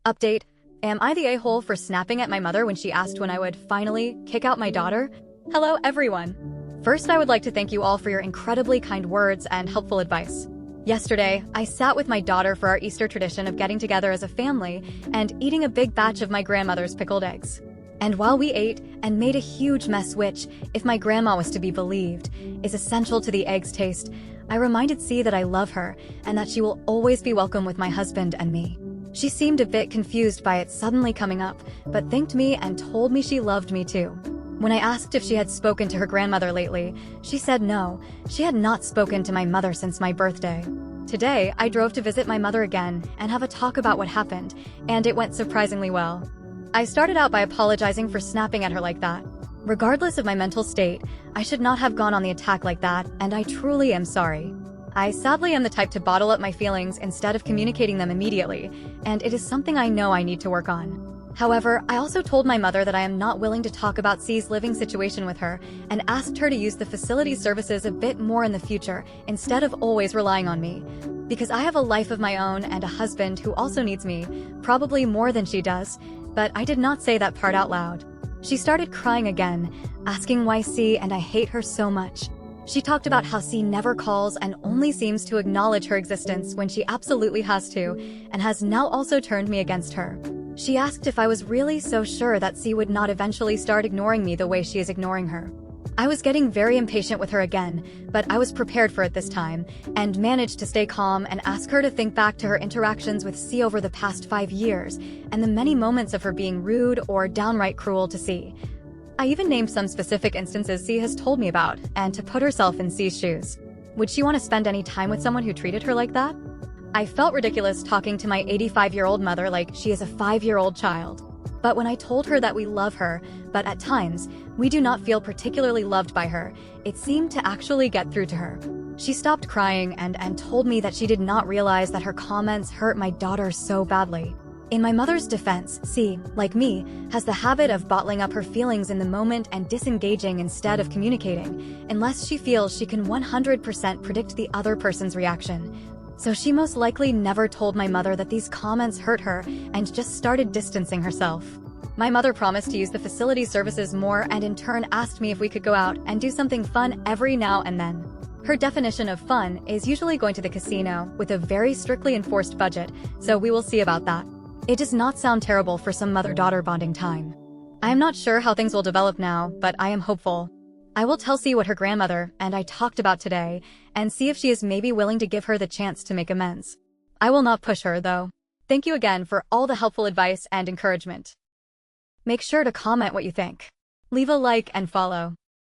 Update: am I the a-hole for snapping at my mother when she asked when I would finally kick out my daughter? Hello, everyone. First, I would like to thank you all for your incredibly kind words and helpful advice. Yesterday, I sat with my daughter for our Easter tradition of getting together as a family and eating a big batch of my grandmother's pickled eggs. And while we ate and made a huge mess, which, if my grandma was to be believed, is essential to the eggs' taste, I reminded C that I love her and that she will always be welcome with my husband and me. She seemed a bit confused by it suddenly coming up, but thanked me and told me she loved me too. When I asked if she had spoken to her grandmother lately, she said no, she had not spoken to my mother since my birthday. Today, I drove to visit my mother again and have a talk about what happened, and it went surprisingly well. I started out by apologizing for snapping at her like that. Regardless of my mental state, I should not have gone on the attack like that, and I truly am sorry. I sadly am the type to bottle up my feelings instead of communicating them immediately, and it is something I know I need to work on. However, I also told my mother that I am not willing to talk about C's living situation with her and asked her to use the facility services a bit more in the future instead of always relying on me. Because I have a life of my own and a husband who also needs me, probably more than she does, but I did not say that part out loud. She started crying again, asking why C and I hate her so much. She talked about how C never calls and only seems to acknowledge her existence when she absolutely has to, and has now also turned me against her. She asked if I was really so sure that C would not eventually start ignoring me the way she is ignoring her. I was getting very impatient with her again, but I was prepared for it this time, and managed to stay calm and ask her to think back to her interactions with C over the past 5 years, and the many moments of her being rude or downright cruel to C. I even named some specific instances C has told me about, and to put herself in C's shoes. Would she want to spend any time with someone who treated her like that? I felt ridiculous talking to my 85-year-old mother like she is a 5-year-old child. But when I told her that we love her, but at times, we do not feel particularly loved by her, it seemed to actually get through to her. She stopped crying and told me that she did not realize that her comments hurt my daughter so badly. In my mother's defense, C, like me, has the habit of bottling up her feelings in the moment and disengaging instead of communicating, unless she feels she can 100% predict the other person's reaction. So she most likely never told my mother that these comments hurt her and just started distancing herself. My mother promised to use the facility services more and in turn asked me if we could go out and do something fun every now and then. Her definition of fun is usually going to the casino with a very strictly enforced budget, so we will see about that. It does not sound terrible for some mother-daughter bonding time. I am not sure how things will develop now, but I am hopeful. I will tell C what her grandmother and I talked about today, and see if she is maybe willing to give her the chance to make amends. I will not push her, though. Thank you again for all the helpful advice and encouragement. Make sure to comment what you think. Leave a like and follow.